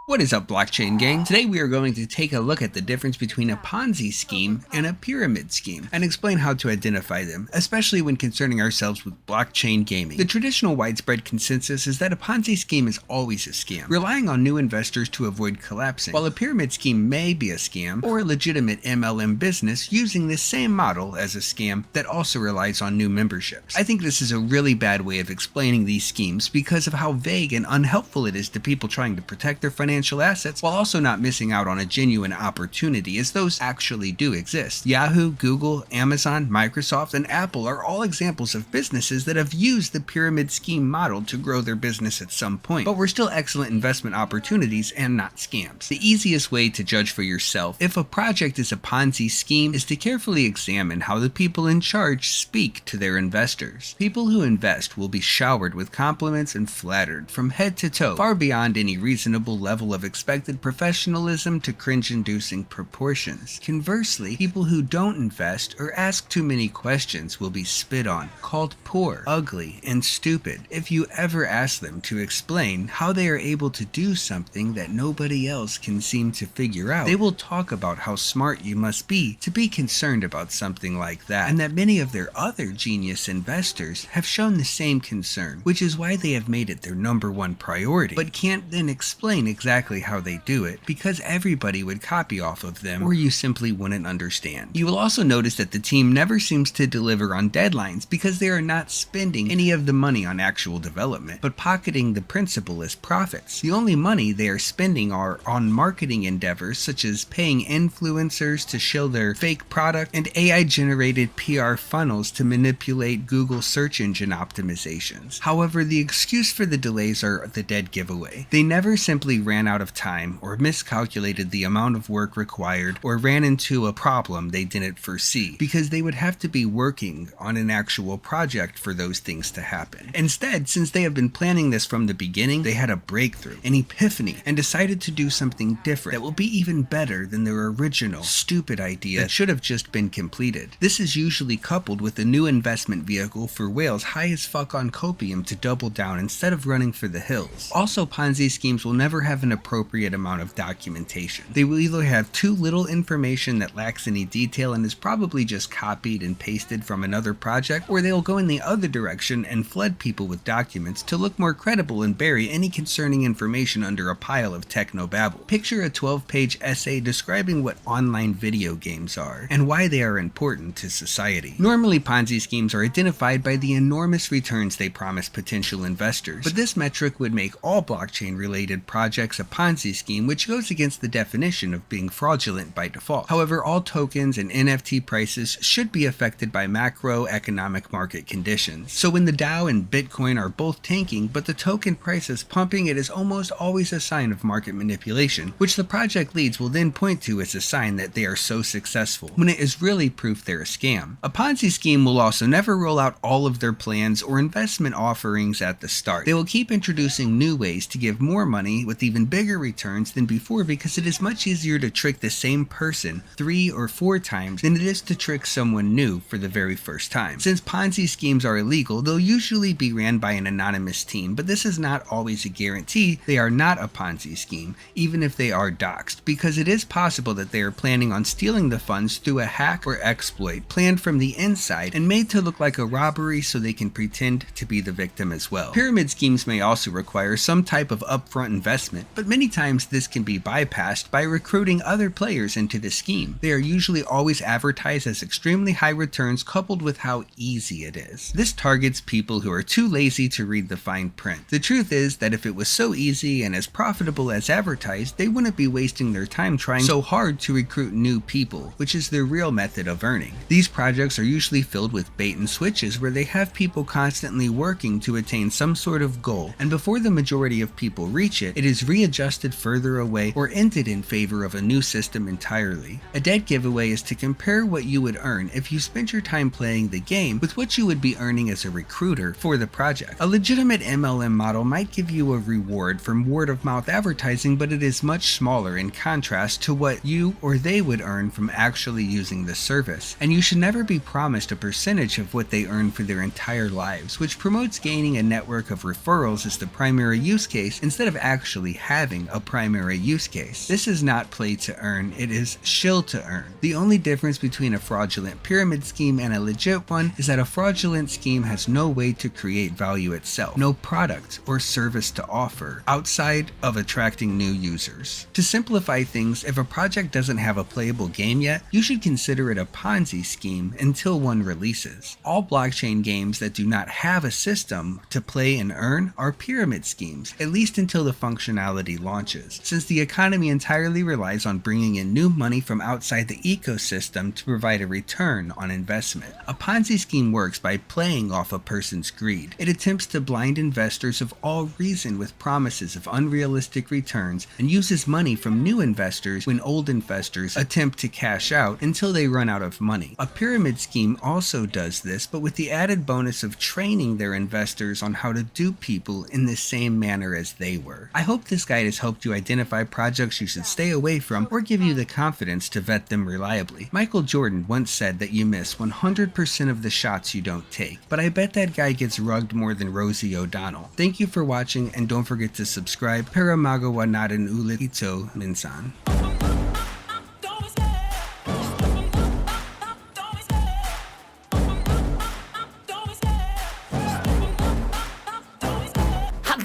What is up, blockchain gang? Today we are going to take a look at the difference between a Ponzi scheme and a pyramid scheme and explain how to identify them, especially when concerning ourselves with blockchain gaming. The traditional widespread consensus is that a Ponzi scheme is always a scam, relying on new investors to avoid collapsing, while a pyramid scheme may be a scam or a legitimate MLM business using the same model as a scam that also relies on new memberships. I think this is a really bad way of explaining these schemes because of how vague and unhelpful it is to people trying to protect their financial assets while also not missing out on a genuine opportunity, as those actually do exist. Yahoo, Google, Amazon, Microsoft, and Apple are all examples of businesses that have used the pyramid scheme model to grow their business at some point, but were still excellent investment opportunities and not scams. The easiest way to judge for yourself if a project is a Ponzi scheme is to carefully examine how the people in charge speak to their investors. People who invest will be showered with compliments and flattered from head to toe, far beyond any reasonable level of expected professionalism to cringe-inducing proportions. Conversely, people who don't invest or ask too many questions will be spit on, called poor, ugly, and stupid if you ever ask them to explain how they are able to do something that nobody else can seem to figure out. They will talk about how smart you must be to be concerned about something like that, and that many of their other genius investors have shown the same concern, which is why they have made it their #1 priority, but can't then explain exactly how they do it because everybody would copy off of them or you simply wouldn't understand. You will also notice that the team never seems to deliver on deadlines because they are not spending any of the money on actual development, but pocketing the principal as profits. The only money they are spending are on marketing endeavors such as paying influencers to show their fake product and AI-generated PR funnels to manipulate Google search engine optimizations. However, the excuse for the delays are the dead giveaway. They never simply ran out of time or miscalculated the amount of work required or ran into a problem they didn't foresee because they would have to be working on an actual project for those things to happen. Instead, since they have been planning this from the beginning, they had a breakthrough, an epiphany, and decided to do something different that will be even better than their original stupid idea that should have just been completed. This is usually coupled with a new investment vehicle for whales high as fuck on copium to double down instead of running for the hills. Also, Ponzi schemes will never have an appropriate amount of documentation. They will either have too little information that lacks any detail and is probably just copied and pasted from another project, or they will go in the other direction and flood people with documents to look more credible and bury any concerning information under a pile of technobabble. Picture a 12-page essay describing what online video games are and why they are important to society. Normally, Ponzi schemes are identified by the enormous returns they promise potential investors, but this metric would make all blockchain-related projects a Ponzi scheme, which goes against the definition of being fraudulent by default. However, all tokens and NFT prices should be affected by macroeconomic market conditions. So when the Dow and Bitcoin are both tanking, but the token price is pumping, it is almost always a sign of market manipulation, which the project leads will then point to as a sign that they are so successful, when it is really proof they're a scam. A Ponzi scheme will also never roll out all of their plans or investment offerings at the start. They will keep introducing new ways to give more money with even bigger returns than before because it is much easier to trick the same person 3 or 4 times than it is to trick someone new for the very first time. Since Ponzi schemes are illegal, they'll usually be ran by an anonymous team, but this is not always a guarantee they are not a Ponzi scheme, even if they are doxed, because it is possible that they are planning on stealing the funds through a hack or exploit planned from the inside and made to look like a robbery so they can pretend to be the victim as well. Pyramid schemes may also require some type of upfront investment, but many times this can be bypassed by recruiting other players into the scheme. They are usually always advertised as extremely high returns coupled with how easy it is. This targets people who are too lazy to read the fine print. The truth is that if it was so easy and as profitable as advertised, they wouldn't be wasting their time trying so hard to recruit new people, which is their real method of earning. These projects are usually filled with bait and switches where they have people constantly working to attain some sort of goal, and before the majority of people reach it, it is readjusted further away or ended in favor of a new system entirely. A dead giveaway is to compare what you would earn if you spent your time playing the game with what you would be earning as a recruiter for the project. A legitimate MLM model might give you a reward from word-of-mouth advertising, but it is much smaller in contrast to what you or they would earn from actually using the service, and you should never be promised a percentage of what they earn for their entire lives, which promotes gaining a network of referrals as the primary use case instead of actually having having a primary use case. This is not play to earn, it is shill to earn. The only difference between a fraudulent pyramid scheme and a legit one is that a fraudulent scheme has no way to create value itself, no product or service to offer, outside of attracting new users. To simplify things, if a project doesn't have a playable game yet, you should consider it a Ponzi scheme until one releases. All blockchain games that do not have a system to play and earn are pyramid schemes, at least until the functionality launches, since the economy entirely relies on bringing in new money from outside the ecosystem to provide a return on investment. A Ponzi scheme works by playing off a person's greed. It attempts to blind investors of all reason with promises of unrealistic returns and uses money from new investors when old investors attempt to cash out until they run out of money. A pyramid scheme also does this, but with the added bonus of training their investors on how to dupe people in the same manner as they were. I hope this guide has helped you identify projects you should stay away from or give you the confidence to vet them reliably. Michael Jordan once said that you miss 100% of the shots you don't take, but I bet that guy gets rugged more than Rosie O'Donnell. Thank you for watching, and don't forget to subscribe. Para magawa natin ulit ito minsan.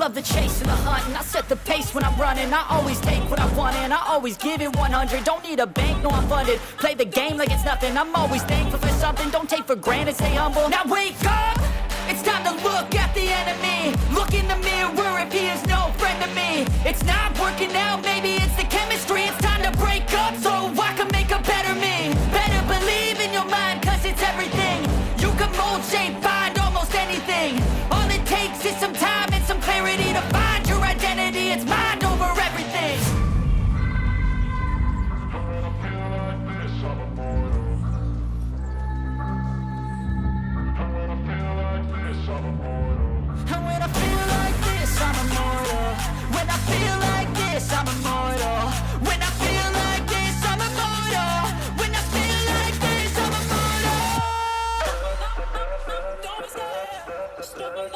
Love the chase and the hunt, and I set the pace when I'm running. I always take what I want and I always give it 100. Don't need a bank, no I'm funded. Play the game like it's nothing. I'm always thankful for something. Don't take for granted, stay humble. Now wake up, it's time to look at the enemy. Look in the mirror if he is no friend to me. It's not working out, maybe it's the chemistry. It's time to break up so I can make a better me. Better believe in your mind, cause it's everything. You can mold, shape, find almost anything. All it takes is some time and some clarity to find your identity. It's mind over everything. And when I feel like this, I'm immortal. When I feel like this, I'm immortal. When I feel like this, I'm immortal. When I feel like this, I'm immortal. Don't be scared. Step up.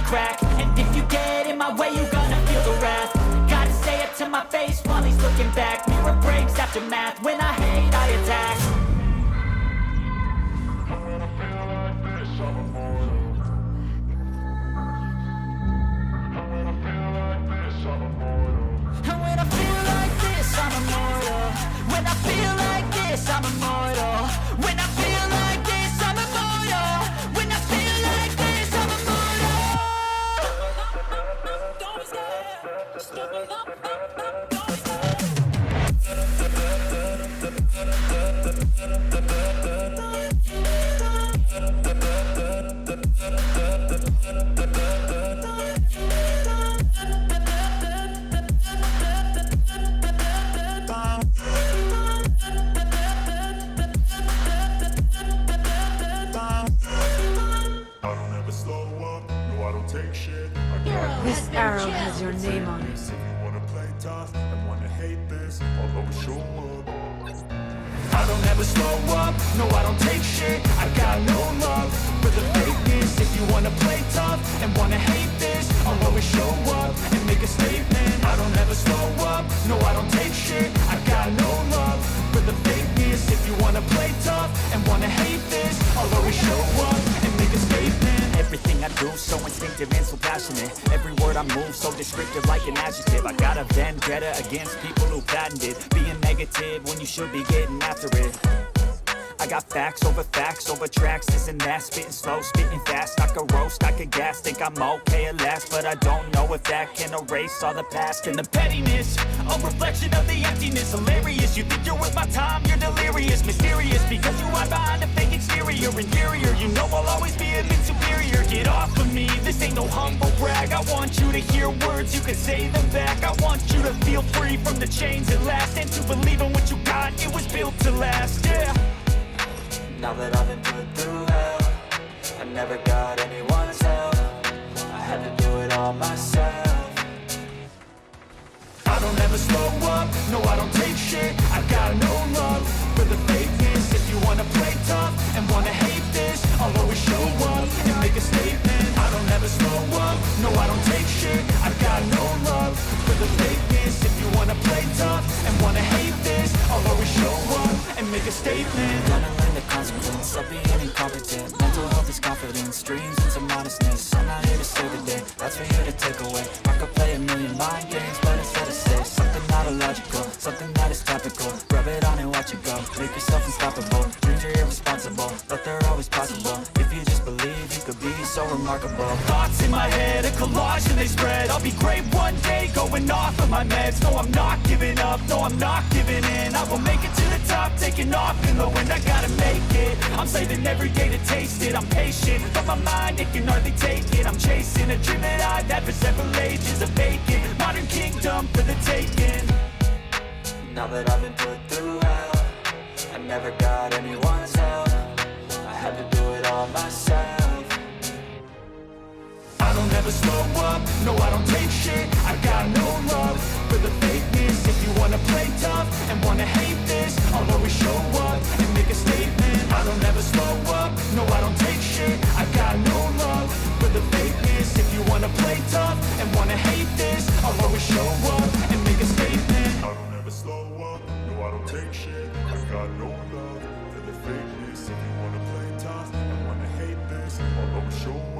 Crack. And if you get in my way, you're gonna feel the wrath. Gotta say it to my face while he's looking back. Mirror breaks after math. When I hate, I attack. When I feel like this, I'm immortal. When I feel like this, I'm immortal. And when I feel like this, I'm immortal. When I feel like this, I'm immortal. When I feel like this, I'm immortal. When I feel like this, I'm immortal. Don't be scared. Step up. Don't be scared. This arrow has your name on it. If you wanna play tough and wanna hate this, I'll always show up. I don't ever slow up, no I don't take shit. I got no love for the fakeness. If you wanna play tough and wanna hate this, I'll always show up and make a statement. I don't ever slow up, no I don't take shit. I got no love for the fakeness. If you wanna play tough and wanna hate this, I'll always show up and make a statement. Everything I do so instinctive and so passionate. Every word I move so descriptive like an adjective. I got a vendetta against people who patented being negative when you should be getting after it. I got facts over tracks, this and that. Spitting slow, spitting fast, I could roast, I could gas. Think I'm okay at last, but I don't know if that can erase all the past. And the pettiness, a reflection of the emptiness. Hilarious, you think you're worth my time, you're delirious. Mysterious, because you hide behind a fake exterior. Inferior, you know I'll always be a bit superior. Get off of me, this ain't no humble brag. I want you to hear words, you can say them back. I want you to feel free from the chains at last, and to believe in what you got, it was built to last, yeah. Now that I've been put through hell, I never got anyone's help. I had to do it all myself. I don't ever slow up, no I don't take shit. I got no love for the fakeness. If you wanna play tough and wanna hate this, I'll always show up and make a statement. I don't ever slow up, no I don't take shit. I got no love for the fakeness. If you wanna play tough and wanna hate this, I'll always show up and make a statement. Gonna learn the consequence of being incompetent. Mental health is confidence, dreams and some honestness. I'm not here to save the day, that's for you to take away. I could play a million mind games, but instead of say something not illogical, something that is topical. Rub it on and watch it go, make yourself unstoppable. Dreams are irresponsible, but they're always possible. If you just believe, you could be so remarkable. Thoughts in my head, a collage and they spread. I'll be great one day, going off of my meds. No, I'm not giving up, no, I'm not giving in. I will make it to the top, taking off in the wind. I gotta make it, I'm saving every day to taste it. I'm patient, but my mind, it can hardly take it. I'm chasing a dream that I've had for several ages. A vacant, modern kingdom for the taking. Now that I've been put through hell, I never got anyone's help. I had to do it all myself. I don't ever slow up, no I don't take shit. I got no love for the fakeness. If you wanna play tough and wanna hate this, I'll always show up and make a statement. I don't ever slow up, no I don't take shit. I got no love for the fakeness. If you wanna play tough and wanna hate this, I'll always show up and make a statement. I don't ever slow up, no I don't take shit. I got no love for the fakeness. If you wanna play tough and wanna hate this, I'll always show up.